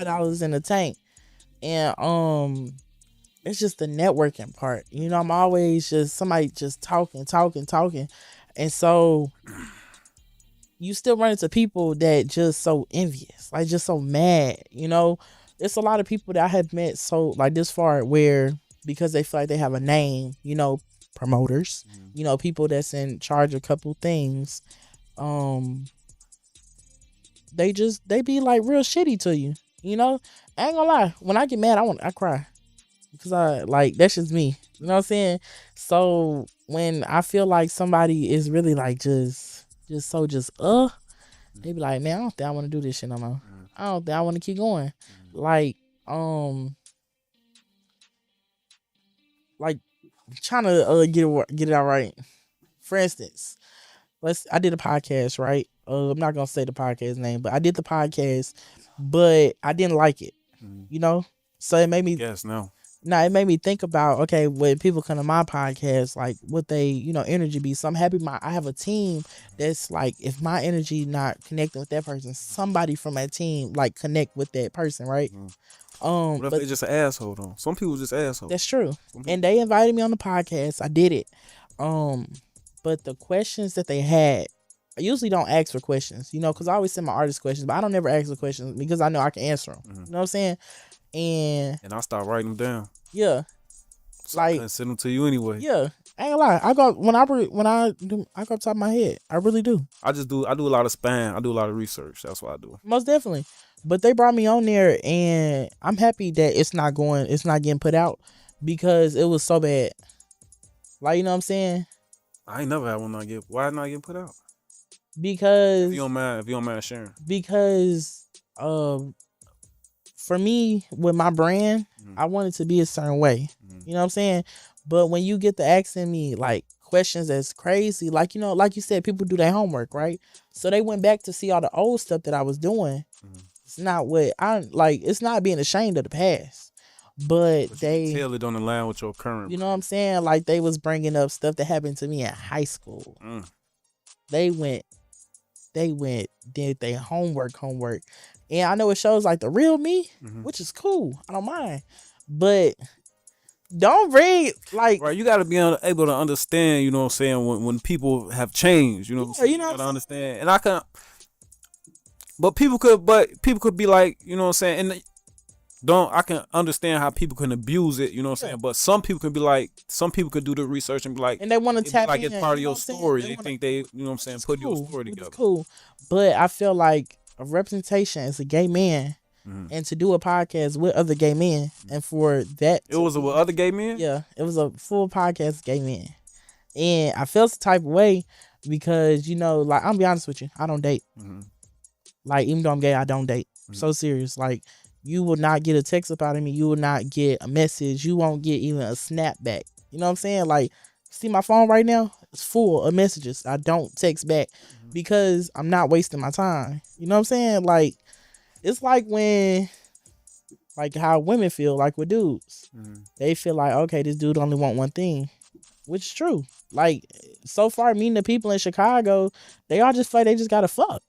$5 in the tank. And it's just the networking part. You know, I'm always just somebody just talking. And so you still run into people that just so envious, like just so mad. You know, it's a lot of people that I have met so like this far where because they feel like they have a name, you know, promoters, you know, people that's in charge of a couple things, they be like real shitty to you. You know, I ain't gonna lie. When I get mad, I cry because I like that's just me. You know what I'm saying? So when I feel like somebody is really like they be like, man, I don't think I want to do this shit no more. I don't think I want to keep going. Like like trying to get it out right. For instance, I did a podcast, right? I'm not gonna say the podcast name, but I did the podcast, but I didn't like it. You know, so it made me. Yes, no. Now it made me think about okay, when people come to my podcast, like what they energy be. So I'm happy I have a team that's like if my energy not connecting with that person, somebody from that team like connect with that person, right? What if they just an asshole though? Some people just assholes. That's true. And they invited me on the podcast. I did it. But the questions that they had, I usually don't ask for questions, because I always send my artist questions, but I don't never ask for questions because I know I can answer them. You know what I'm saying? And I start writing them down. Yeah. So I couldn't send them to you anyway. Yeah. I ain't gonna lie. I go I go top of my head. I really do. I do a lot of spam. I do a lot of research. That's what I do. Most definitely. But they brought me on there and I'm happy that it's not getting put out because it was so bad. Like, you know what I'm saying? I ain't never had one why not getting put out? Because if you don't mind sharing. Because for me with my brand, I want it to be a certain way. You know what I'm saying? But when you get to asking me like questions that's crazy, like like you said, people do their homework, right? So they went back to see all the old stuff that I was doing. It's not what I like. It's not being ashamed of the past, but they tell it on the line with your current. You know what I'm saying? Like they was bringing up stuff that happened to me in high school. They went, did their homework, and I know it shows like the real me, which is cool. I don't mind, but don't bring like right. You got to be able to understand. You know what I'm saying? When people have changed, you know, what I'm saying? You got to understand, and I can. But people could be like, you know what I'm saying, and I can understand how people can abuse it, you know what I'm saying. But some people can be like, some people could do the research and be like, and they want to tap like in, it's part of your story. They think they, you know what I'm saying, put your story together. Cool, but I feel like a representation as a gay man, and to do a podcast with other gay men, and for that, it was with other gay men. Yeah, it was a full podcast with gay men, and I felt the type of way because like I'm be honest with you, I don't date. Like even though I'm gay, I don't date. I'm so serious. Like you will not get a text up out of me. You will not get a message. You won't get even a snap back. You know what I'm saying? Like, see my phone right now? It's full of messages. I don't text back because I'm not wasting my time. You know what I'm saying? Like, it's like when, like how women feel like with dudes. They feel like, okay, this dude only want one thing, which is true. Like, so far, meeting the people in Chicago, they all just feel like they just gotta fuck.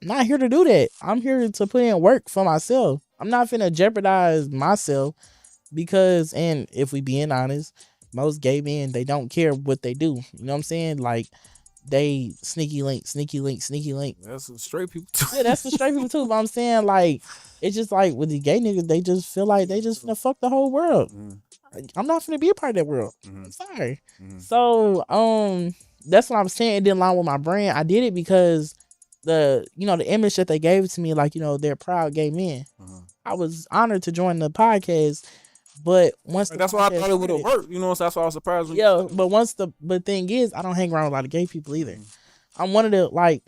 I'm not here to do that. I'm here to put in work for myself. I'm not finna jeopardize myself because, and if we being honest, most gay men, they don't care what they do. You know what I'm saying? Like, they sneaky link. That's the straight people too. Yeah, that's the straight people too. But I'm saying, like, it's just like with the gay niggas, they just feel like they just finna fuck the whole world. I'm not finna be a part of that world. I'm sorry. So, that's what I'm saying. It didn't line with my brand. I did it because the image that they gave to me, like, they're proud gay men. I was honored to join the podcast But once Like, the that's why I podcast thought it would have started, worked. You know, so that's why I was surprised. When yeah. But thing is, I don't hang around with a lot of gay people either. I'm one of the like,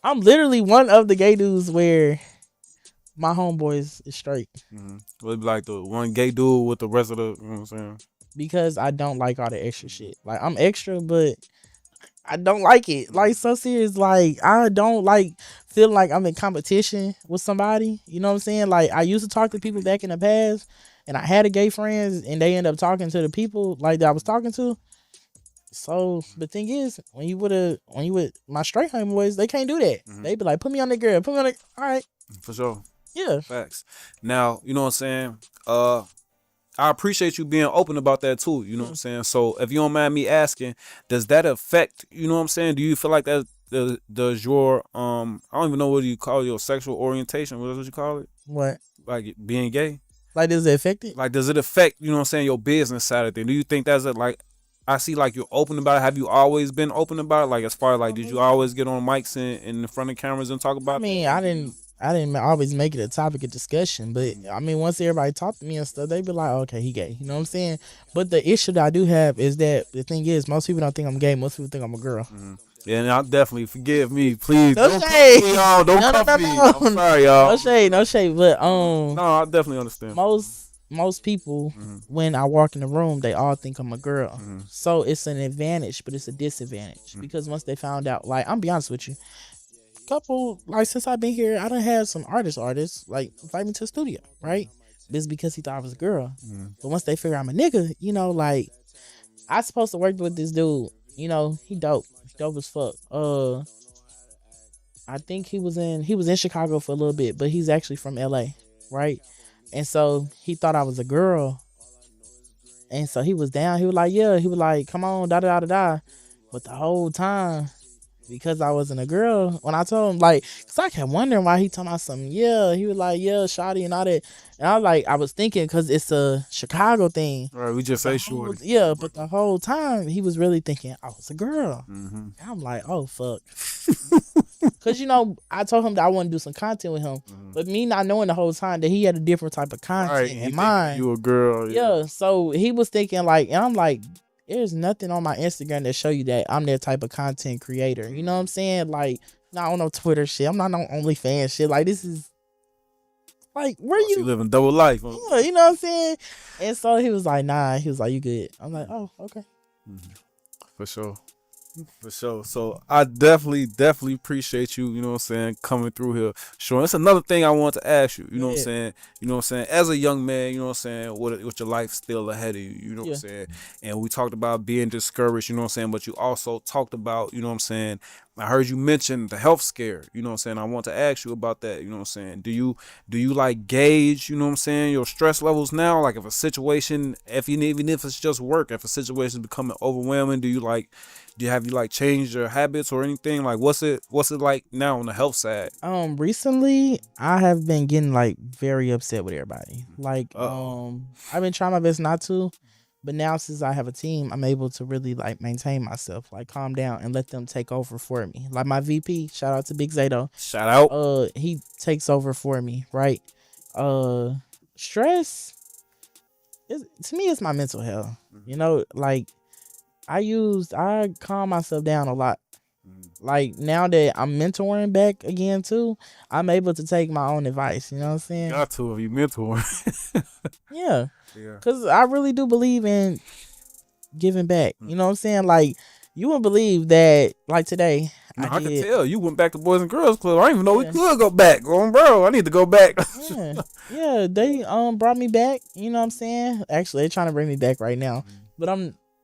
I'm literally one of the gay dudes where my homeboys is straight It'd be like the one gay dude with the rest of the. You know what I'm saying? because I don't like all the extra shit. Like I'm extra, but I don't like it. Like so serious. Like I don't like feeling like I'm in competition with somebody. You know what I'm saying? Like I used to talk to people back in the past, and I had a gay friends, and they end up talking to the people like that I was talking to. So the thing is, when you with my straight homeboys, they can't do that. They be like, put me on the girl, put me on the. All right, For sure. yeah. Facts. Now, you know what I'm saying? I appreciate you being open about that too. You know what I'm saying? So if you don't mind me asking, does that affect, you know what I'm saying? Do you feel like that does your I don't even know what you call your sexual orientation, what you call it? What? Like being gay? Like does it affect it? Like does it affect, you know what I'm saying, your business side of things? Do you think that's a, like I see like you're open about it. Have you always been open about it? Like as far as like did you always get on mics and in front of cameras and talk I about mean, I didn't always make it a topic of discussion, but I mean, once everybody talk to me and stuff, they be like, okay, he gay. You know what I'm saying? But the issue that I do have is that the thing is, most people don't think I'm gay. Most people think I'm a girl. Yeah, and I'll definitely forgive me. Please No don't shade. come for me, y'all. Don't No, no, come no, for me. no. I'm sorry, y'all. No shade, no shade. But No, I definitely understand. most people when I walk in the room, they all think I'm a girl. So it's an advantage, but it's a disadvantage because once they found out, like I'm be honest with you, couple like since I've been here, I done had some artists like invite me to the studio, right? It's because he thought I was a girl. But once they figure I'm a nigga, you know, like I supposed to work with this dude. You know, he dope. He dope as fuck. I think he was in Chicago for a little bit, but he's actually from LA, right? And so he thought I was a girl. And so he was down. He was like, yeah, he was like, come on, da da da da. But the whole time, because I wasn't a girl, when I told him, like, because I kept wondering why he told me something. Yeah, he was like, yeah, shawty and all that. And I was like, I was thinking because it's a Chicago thing. All right, we just say shorty. Yeah, but the whole time he was really thinking I was a girl. And I'm like, oh, fuck. Because, you know, I told him that I want to do some content with him. But me not knowing the whole time that he had a different type of content in mind. You a girl. Yeah, so he was thinking like, and I'm like, there's nothing on my Instagram that show you that I'm that type of content creator. You know what I'm saying? Like, not on no Twitter shit. I'm not on OnlyFans shit. Like, this is like, where you living double life. Huh? Yeah, you know what I'm saying? And so he was like, nah. He was like, you good. I'm like, oh, okay. For sure. For sure. So I definitely appreciate you, you know what I'm saying, coming through here. Sure. That's another thing I want to ask you, you know what I'm saying? You know what I'm saying? As a young man, you know what I'm saying, with your life still ahead of you, you know what I'm saying? And we talked about being discouraged, you know what I'm saying, but you also talked about, you know what I'm saying, I heard you mention the health scare, you know what I'm saying? I want to ask you about that, you know what I'm saying? Do you like gauge, you know what I'm saying, your stress levels now? Like if a situation, even if it's just work, if a situation is becoming overwhelming, do you have you like changed your habits or anything? Like what's it like now on the health side? Recently I have been getting like very upset with everybody. Like I've been trying my best not to, but now since I have a team, I'm able to really like maintain myself, like calm down and let them take over for me. Like my VP, shout out to Big Zato. Shout out. He takes over for me, right? Stress to me it's my mental health. You know, like I calm myself down a lot. Like now that I'm mentoring back again too, I'm able to take my own advice. You know what I'm saying? Got to if you mentoring. Yeah. Cause I really do believe in giving back. You know what I'm saying? Like you wouldn't believe that. Like today, I can tell you went back to Boys and Girls Club. I didn't even know we could go back. Oh, bro, I need to go back. Yeah. They brought me back. You know what I'm saying? Actually, they're trying to bring me back right now, but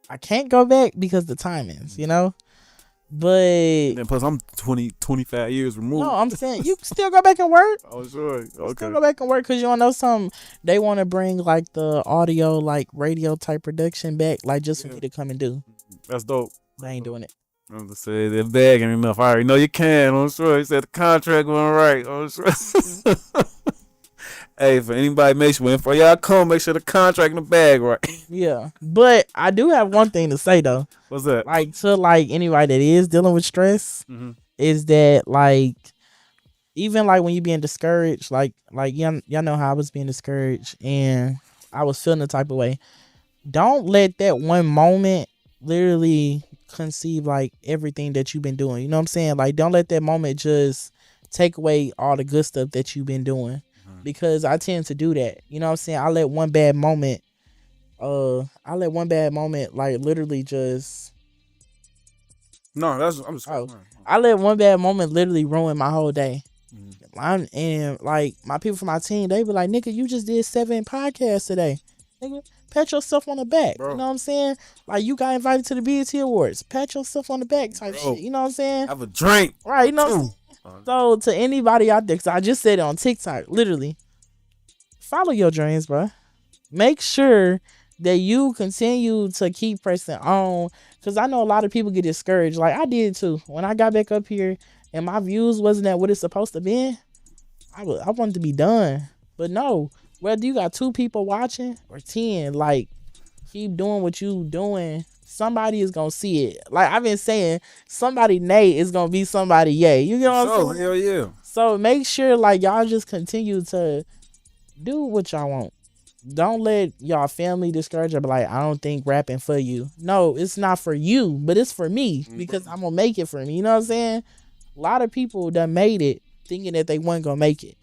I can't go back because the timings. You know. But and plus I'm 25 years removed. No, I'm saying you still go back and work. Oh, sure. Okay. Still go back and work because you want to know something. They want to bring like the audio, like radio type production back, like just for me to come and do. That's dope. They ain't doing it. I'm just saying they're begging enough. I already know you can. I'm sure. He said the contract went right. I'm sure. Hey, for anybody, make sure before y'all come, make sure the contract in the bag right. Yeah, but I do have one thing to say though. What's that? Like to like anybody that is dealing with stress, is that like even like when you being discouraged, like y'all know how I was being discouraged, and I was feeling the type of way. Don't let that one moment literally conceive like everything that you've been doing. You know what I'm saying? Like, don't let that moment just take away all the good stuff that you've been doing. Because I tend to do that. You know what I'm saying? I let one bad moment like literally just No, I'm just. I let one bad moment literally ruin my whole day. And like my people from my team, they be like, nigga, you just did 7 podcasts today. Nigga, pat yourself on the back. Bro. You know what I'm saying? Like, you got invited to the BET Awards. Pat yourself on the back type shit. You know what I'm saying? Have a drink. Right, you know what I'm saying? So to anybody out there, cause I just said it on TikTok, literally, follow your dreams, bro. Make sure that you continue to keep pressing on, because I know a lot of people get discouraged. Like I did too. When I got back up here and my views wasn't at what it's supposed to be, I wanted to be done. But no, whether you got 2 people watching or 10, like, keep doing what you doing. Somebody is gonna see it. Like I've been saying, somebody Nate is gonna be somebody yay. You know what I'm saying? Hell yeah. So make sure like y'all just continue to do what y'all want. Don't let y'all family discourage you. But like, I don't think rapping for you. No, it's not for you, but it's for me, because I'm gonna make it for me. You know what I'm saying? A lot of people that made it thinking that they weren't gonna make it.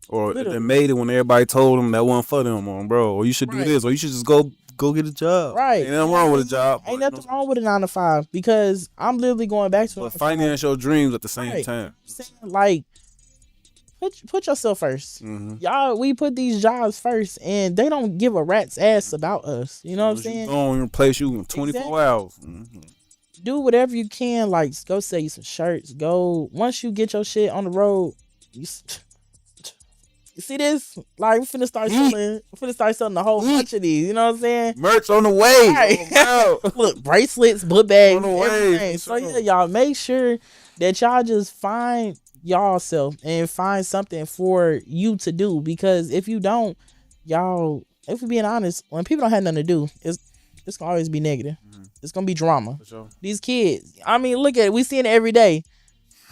Or they made it when everybody told them that wasn't for them, bro. Or you should do this, or you should just go get a job. Right. Ain't nothing wrong with a job. Ain't nothing wrong with a 9 to 5, because I'm literally going back to financial dreams at the same time. Like, put yourself first. Y'all, we put these jobs first, and they don't give a rat's ass about us. You know what I'm saying? Go and replace you in 24 hours. Do whatever you can. Like, go sell you some shirts. Go, once you get your shit on the road, you see this? Like, we're finna start selling a whole bunch of these. You know what I'm saying? Merch on the way. Right. Oh, wow. Look, bracelets, book bags, on the everything. way. So yeah, y'all make sure that y'all just find y'all self and find something for you to do. Because if you don't, y'all, if we're being honest, when people don't have nothing to do, it's gonna always be negative. It's gonna be drama. Sure. These kids, I mean, look at it. We seeing it every day.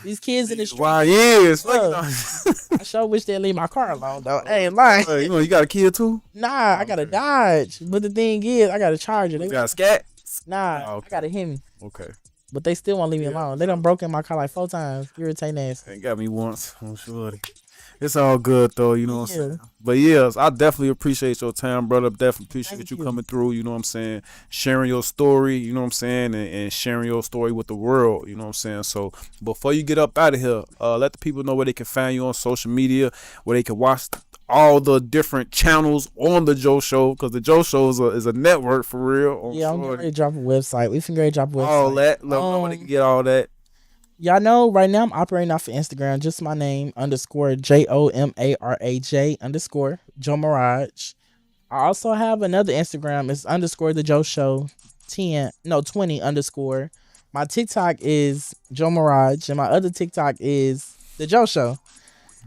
These kids in the street. Why is? I sure wish they'd leave my car alone though. I ain't lying. You got a kid too? Nah, I got a Dodge. But the thing is, I got a Charger. You got a Scat? Nah, I got a Hemi. Okay. But they still won't leave me alone. They done broken my car like 4 times. Irritating ass. They got me once. I'm sure. It's all good though, you know what I'm saying? But yes, I definitely appreciate your time, brother. Definitely appreciate you coming through, you know what I'm saying? Sharing your story, you know what I'm saying? And sharing your story with the world, you know what I'm saying? So before you get up out of here, let the people know where they can find you on social media, where they can watch all the different channels on the Joe Show, because the Joe Show is a network for real. I'm ready to drop a website. We finna drop a website. All that. Let them know where they can get all that. Y'all know right now I'm operating off of Instagram, just my name _ JoMaraj _ JoMaraj. I also have another Instagram. It's _ the Joe Show 20 _ My TikTok is JoMaraj, and my other TikTok is the Joe Show.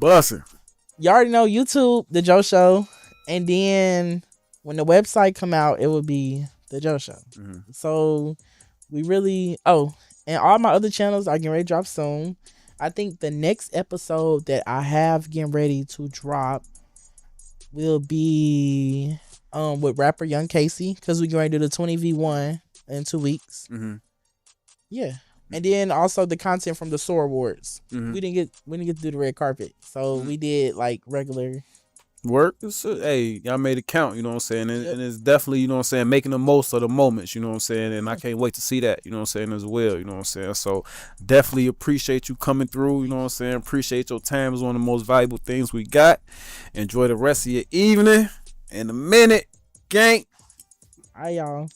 Bussin'. You already know YouTube, the Joe Show, and then when the website come out, it will be the Joe Show. So we really and all my other channels are getting ready to drop soon. I think the next episode that I have getting ready to drop will be with rapper Young Casey, because we're going to do the 20v1 in 2 weeks. Yeah. And then also the content from the SOAR Awards. We didn't get to do the red carpet. So we did like regular work. Hey, y'all made it count, you know what I'm saying? And it's definitely, you know what I'm saying, making the most of the moments, you know what I'm saying? And I can't wait to see that, you know what I'm saying, as well, you know what I'm saying? So definitely appreciate you coming through, you know what I'm saying? Appreciate your time. It's one of the most valuable things we got. Enjoy the rest of your evening. In a minute, gang. All right, y'all.